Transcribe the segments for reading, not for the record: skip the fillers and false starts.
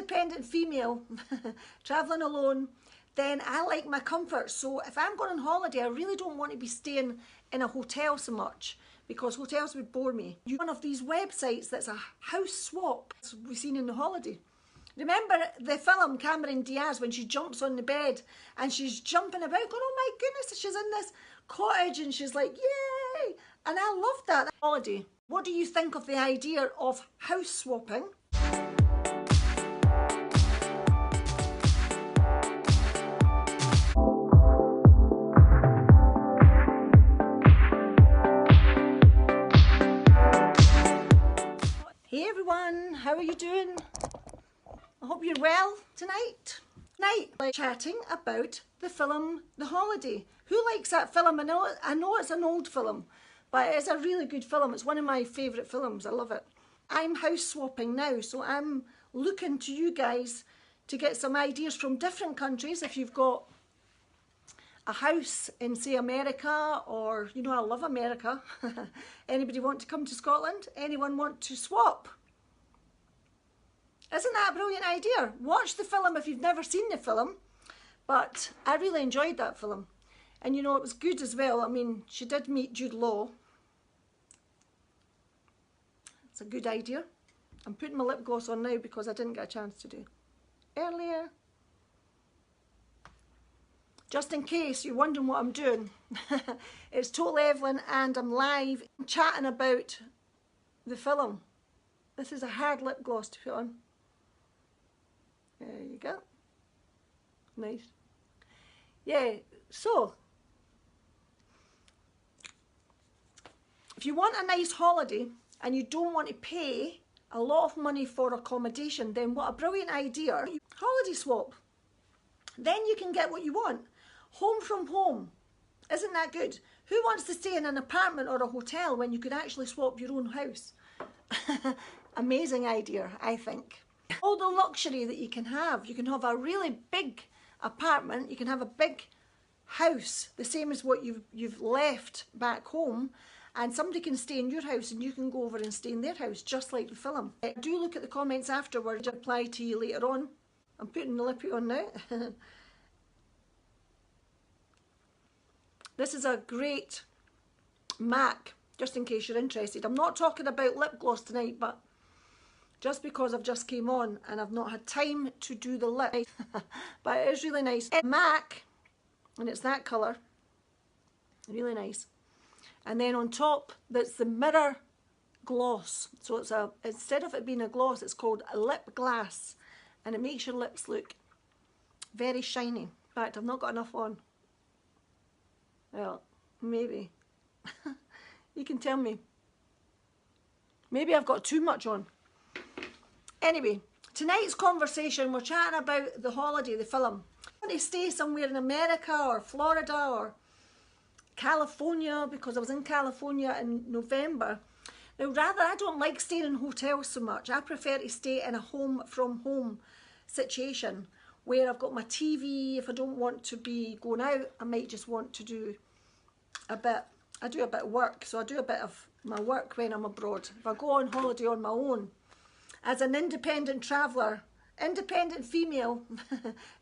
independent female traveling alone, then I like my comfort. So if I'm going on holiday, I really don't want to be staying in a hotel so much, because hotels would bore me. One of these websites that's a house swap, as we've seen in the holiday. Remember the film Cameron Diaz, when she jumps on the bed and she's jumping about going, oh my goodness, she's in this cottage and she's like, yay! And I love that holiday. What do you think of the idea of house swapping? Hey everyone, how are you doing? I hope you're well tonight. Like chatting about the film The Holiday. Who likes that film? I know it's an old film, but it's a really good film. It's one of my favourite films. I love it. I'm house swapping now, so I'm looking to you guys to get some ideas from different countries. If you've got a house in, say, America, or, you know, I love America. Anybody want to come to Scotland? Anyone want to swap? Isn't that a brilliant idea? Watch the film if you've never seen the film, but I really enjoyed that film. And you know, it was good as well. I mean, she did meet Jude Law. It's a good idea. I'm putting my lip gloss on now because I didn't get a chance to do earlier. Just in case you're wondering what I'm doing, it's Total Evelyn and I'm live chatting about the film. This is a hard lip gloss to put on. There you go. Nice. Yeah, so if you want a nice holiday and you don't want to pay a lot of money for accommodation, then what a brilliant idea. Holiday swap. Then you can get what you want. Home from home. Isn't that good? Who wants to stay in an apartment or a hotel when you could actually swap your own house? Amazing idea, I think. All the luxury that you can have. You can have a really big apartment. You can have a big house, the same as what you've left back home, and somebody can stay in your house and you can go over and stay in their house, just like the film. Do look at the comments afterwards. I'll reply to you later on. I'm putting the lippy on now. This is a great MAC, just in case you're interested. I'm not talking about lip gloss tonight, but just because I've just came on and I've not had time to do the lip. But it is really nice. It's MAC, and it's that colour. Really nice. And then on top, that's the mirror gloss. So it's instead of it being a gloss, it's called a lip glass. And it makes your lips look very shiny. In fact, I've not got enough on. Well, maybe. You can tell me. Maybe I've got too much on. Anyway, tonight's conversation, we're chatting about The Holiday, the film. I want to stay somewhere in America or Florida or California, because I was in California in November. Now, rather, I don't like staying in hotels so much. I prefer to stay in a home from home situation where I've got my TV. If I don't want to be going out, I might just want to do a bit. I do a bit of work, so I do a bit of my work when I'm abroad. If I go on holiday on my own, as an independent traveller, independent female,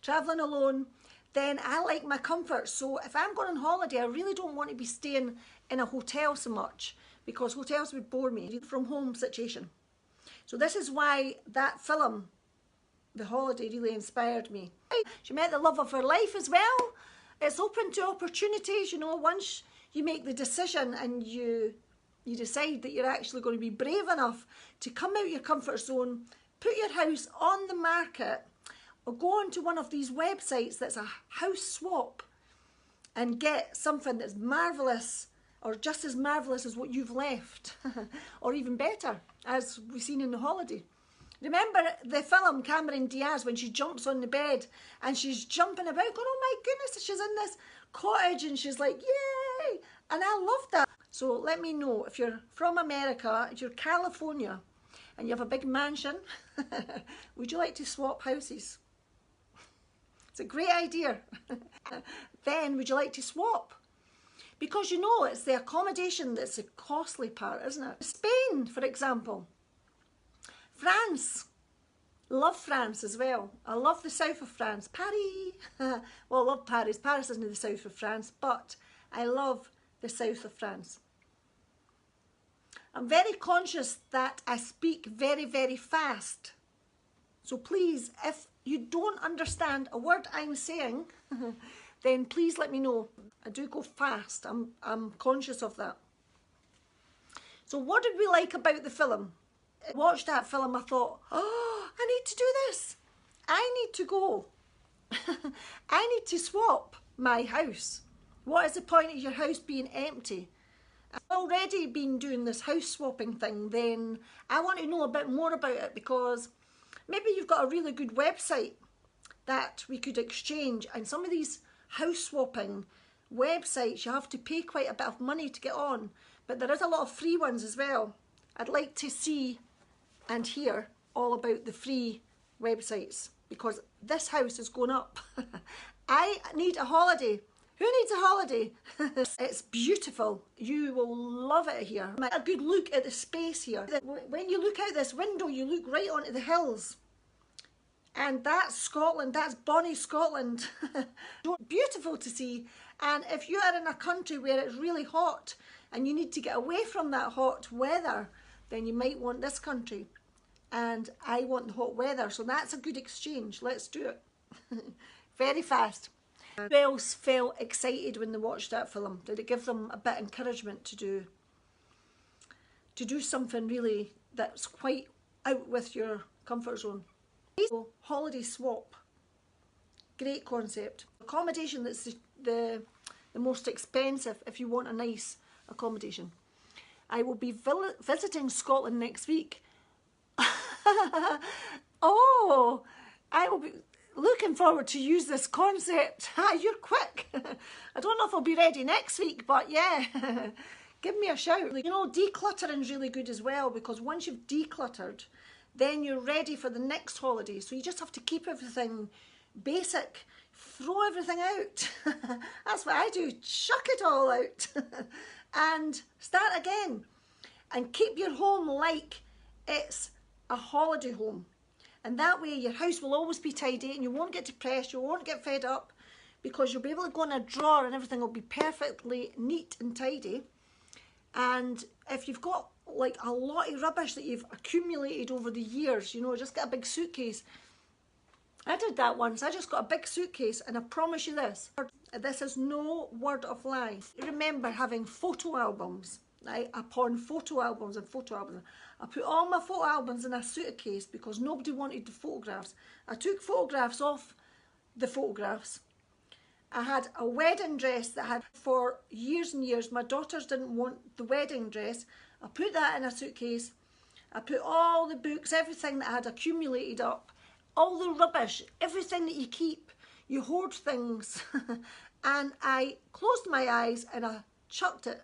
travelling alone, then I like my comfort. So if I'm going on holiday, I really don't want to be staying in a hotel so much, because hotels would bore me. From home situation. So this is why that film, The Holiday, really inspired me. She met the love of her life as well. It's open to opportunities, you know, once you make the decision and you decide that you're actually going to be brave enough to come out your comfort zone, put your house on the market, or go onto one of these websites that's a house swap and get something that's marvellous, or just as marvellous as what you've left, or even better, as we've seen in The Holiday. Remember the film Cameron Diaz, when she jumps on the bed and she's jumping about going, oh my goodness, she's in this cottage and she's like, yay! And I love that. So let me know if you're from America, if you're California and you have a big mansion, would you like to swap houses? It's a great idea. Then would you like to swap? Because you know, it's the accommodation that's the costly part, isn't it? Spain, for example. France. Love France as well. I love the south of France. Paris. Well, I love Paris. Paris isn't the south of France, but I love the south of France. I'm very conscious that I speak very, very fast. So please, if you don't understand a word I'm saying, then please let me know. I do go fast. I'm conscious of that. So what did we like about the film? I watched that film, I thought, oh, I need to do this. I need to go. I need to swap my house. What is the point of your house being empty? I've already been doing this house swapping thing, then I want to know a bit more about it, because maybe you've got a really good website that we could exchange, and some of these house swapping websites you have to pay quite a bit of money to get on, but there is a lot of free ones as well. I'd like to see and hear all about the free websites, because this house is going up. I need a holiday. Who needs a holiday? It's beautiful. You will love it here. A good look at the space here. When you look out this window, you look right onto the hills. And that's Scotland, that's bonny Scotland. Beautiful to see. And if you are in a country where it's really hot and you need to get away from that hot weather, then you might want this country. And I want the hot weather, so that's a good exchange. Let's do it. Very fast. Who else felt excited when they watched that film? Did it give them a bit of encouragement to do something really that's quite out with your comfort zone? So, holiday swap. Great concept. Accommodation that's the most expensive if you want a nice accommodation. I will be visiting Scotland next week. Oh, I will be looking forward to use this concept. You're quick. I don't know if I'll be ready next week, but yeah, give me a shout. You know, decluttering is really good as well, because once you've decluttered, then you're ready for the next holiday. So you just have to keep everything basic, throw everything out. That's what I do, chuck it all out and start again, and keep your home like it's a holiday home. And that way your house will always be tidy and you won't get depressed, you won't get fed up, because you'll be able to go in a drawer and everything will be perfectly neat and tidy. And if you've got like a lot of rubbish that you've accumulated over the years, you know, just get a big suitcase. I did that once. I just got a big suitcase, and I promise you this is no word of lie. Remember having photo albums, right? Upon photo albums and photo albums. I put all my photo albums in a suitcase because nobody wanted the photographs. I took photographs off the photographs. I had a wedding dress that I had for years and years. My daughters didn't want the wedding dress. I put that in a suitcase. I put all the books, everything that I had accumulated up, all the rubbish, everything that you keep, you hoard things. And I closed my eyes and I chucked it.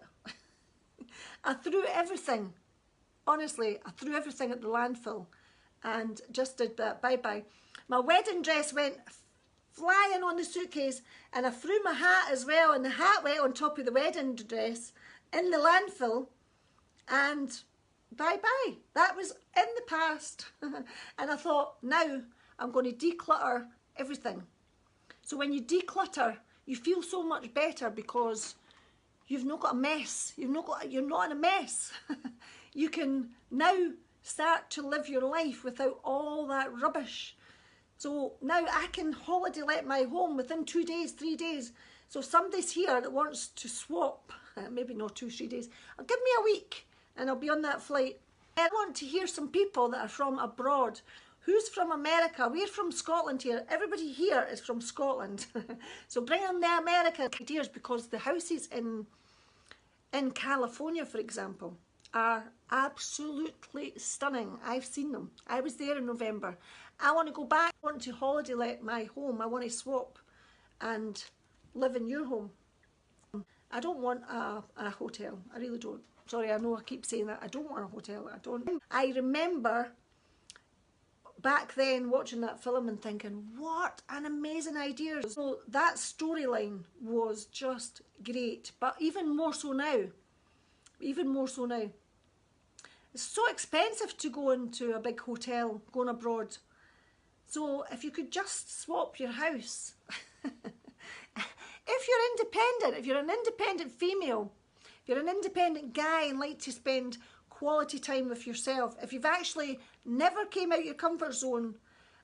I threw everything. Honestly, I threw everything at the landfill and just did that. Bye-bye. My wedding dress went flying on the suitcase, and I threw my hat as well, and the hat went on top of the wedding dress in the landfill, and bye-bye. That was in the past. And I thought, now I'm going to declutter everything. So when you declutter, you feel so much better because you've not got a mess. You're not in a mess. You can now start to live your life without all that rubbish. So now I can holiday let my home within 2 days, 3 days. So if somebody's here that wants to swap, maybe not 2, 3 days, give me a week and I'll be on that flight. I want to hear some people that are from abroad. Who's from America? We're from Scotland here. Everybody here is from Scotland. So bring in the American ideas, because the houses in California, for example, are absolutely stunning. I've seen them. I was there in November. I want to go back. I want to holiday let my home. I want to swap and live in your home. I don't want a hotel. I really don't. Sorry, I know I keep saying that. I don't want a hotel. I don't. I remember back then watching that film and thinking, what an amazing idea. So that storyline was just great, but even more so now. Even more so now. It's so expensive to go into a big hotel, going abroad. So if you could just swap your house, if you're independent, if you're an independent female, if you're an independent guy and like to spend quality time with yourself, if you've actually never came out your comfort zone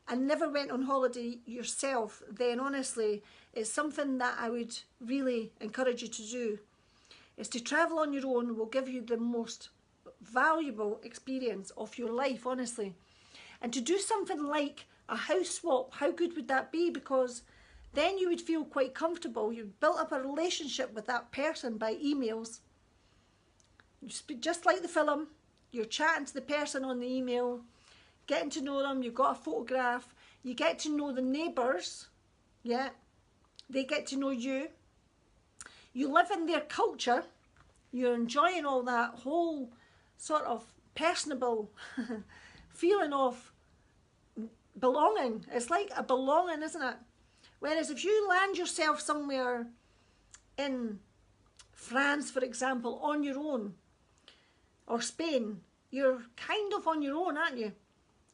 and never went on holiday yourself, then honestly, it's something that I would really encourage you to do. Is to travel on your own will give you the most valuable experience of your life, honestly. And to do something like a house swap, how good would that be? Because then you would feel quite comfortable. You've built up a relationship with that person by emails. Just like the film, you're chatting to the person on the email, getting to know them, you've got a photograph, you get to know the neighbours, yeah, they get to know you. You live in their culture, you're enjoying all that whole sort of personable feeling of belonging. It's like a belonging, isn't it? Whereas if you land yourself somewhere in France, for example, on your own, or Spain, you're kind of on your own, aren't you?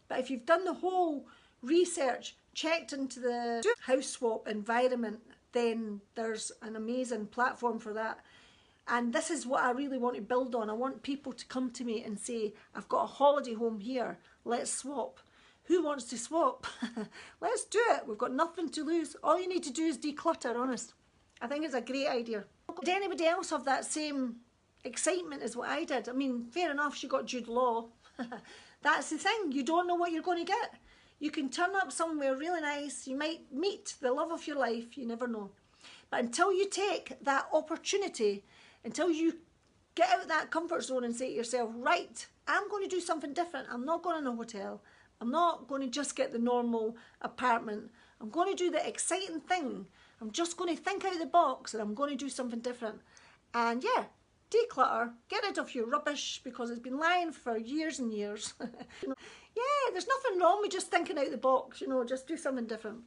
But if you've done the whole research, checked into the house swap environment, then there's an amazing platform for that. And this is what I really want to build on. I want people to come to me and say, I've got a holiday home here, let's swap. Who wants to swap? Let's do it. We've got nothing to lose. All you need to do is declutter, honest. I think it's a great idea. Did anybody else have that same excitement as what I did? I mean, fair enough, she got Jude Law. That's the thing. You don't know what you're going to get. You can turn up somewhere really nice. You might meet the love of your life. You never know. But until you take that opportunity, until you get out of that comfort zone and say to yourself, right, I'm going to do something different. I'm not going in a hotel. I'm not going to just get the normal apartment. I'm going to do the exciting thing. I'm just going to think out of the box and I'm going to do something different. And yeah, declutter, get rid of your rubbish because it's been lying for years and years. Yeah, there's nothing wrong with just thinking out of the box, just do something different.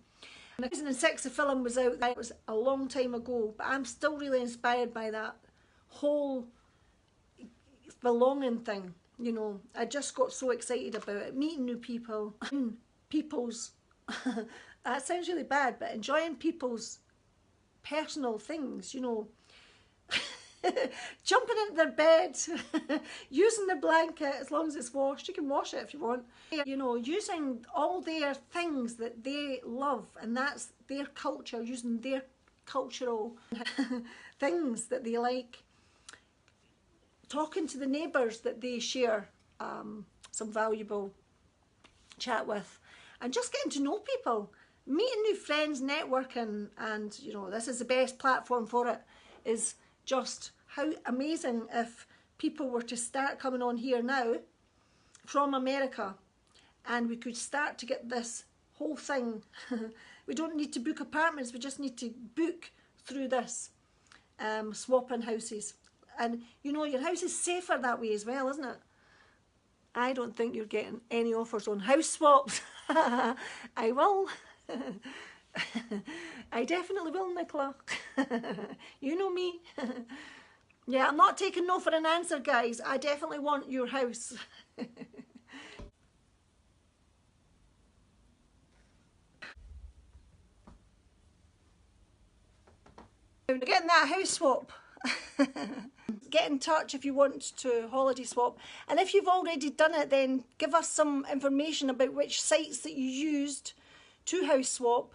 2006, the film was out. That was a long time ago, but I'm still really inspired by that whole belonging thing. I just got so excited about it, meeting new people, that sounds really bad, but enjoying people's personal things, jumping into their bed, using their blanket, as long as it's washed. You can wash it if you want. Using all their things that they love, and that's their culture, using their cultural things that they like. Talking to the neighbours that they share some valuable chat with, and just getting to know people, meeting new friends, networking, and this is the best platform for it. Is just how amazing if people were to start coming on here now from America, and we could start to get this whole thing. We don't need to book apartments, we just need to book through this swapping houses. And your house is safer that way as well, isn't it? I don't think you're getting any offers on house swaps. I will. I definitely will, Nicola. You know me. Yeah, I'm not taking no for an answer, guys. I definitely want your house. Getting that house swap. Get in touch if you want to holiday swap, and if you've already done it, then give us some information about which sites that you used to house swap.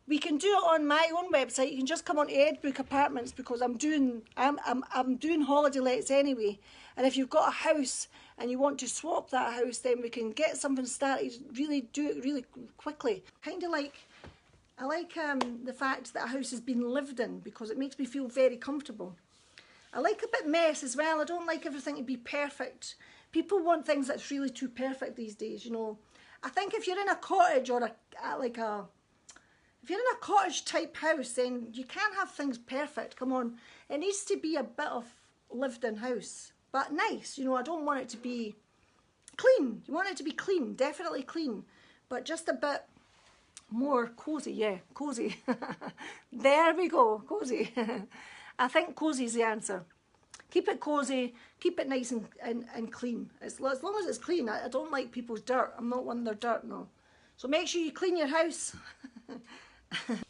We can do it on my own website. You can just come on to Edbook Apartments, because I'm doing holiday lets anyway. And if you've got a house and you want to swap that house, then we can get something started. Really do it really quickly. Kind of like, I like the fact that a house has been lived in, because it makes me feel very comfortable. I like a bit mess as well. I don't like everything to be perfect. People want things that's really too perfect these days, I think if you're in a cottage or if you're in a cottage type house, then you can't have things perfect. Come on. It needs to be a bit of lived in house, but nice. I don't want it to be clean. You want it to be clean, definitely clean, but just a bit more cozy. Yeah, cozy. There we go, cozy. I think cozy is the answer. Keep it cozy, keep it nice and clean. As long as it's clean. I don't like people's dirt. I'm not one of their dirt, no. So make sure you clean your house.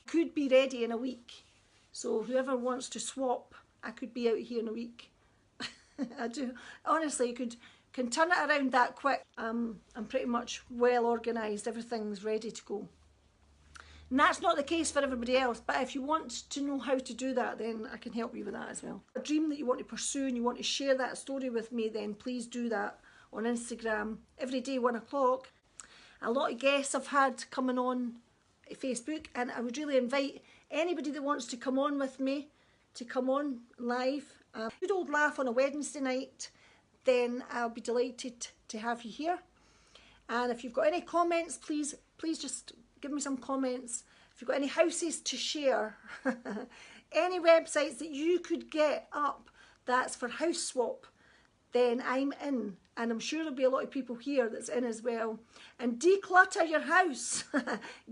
Could be ready in a week. So whoever wants to swap, I could be out here in a week. I do. Honestly, you can turn it around that quick. I'm pretty much well organised. Everything's ready to go. And that's not the case for everybody else, but if you want to know how to do that, then I can help you with that as well. A dream that you want to pursue and you want to share that story with me, then please do that on Instagram every day, 1 o'clock. A lot of guests I've had coming on Facebook, and I would really invite anybody that wants to come on with me to come on live. A good old laugh on a Wednesday night, then I'll be delighted to have you here. And if you've got any comments, please just give me some comments. If you've got any houses to share, any websites that you could get up that's for house swap, then I'm in. And I'm sure there'll be a lot of people here that's in as well. And declutter your house.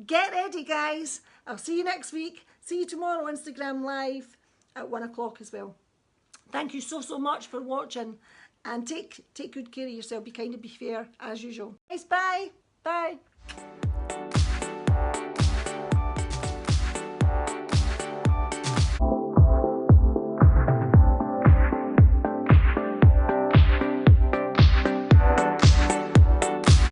Get ready, guys. I'll see you next week. See you tomorrow on Instagram Live at 1 o'clock as well. Thank you so much for watching. And take good care of yourself. Be kind and be fair as usual. Guys, bye.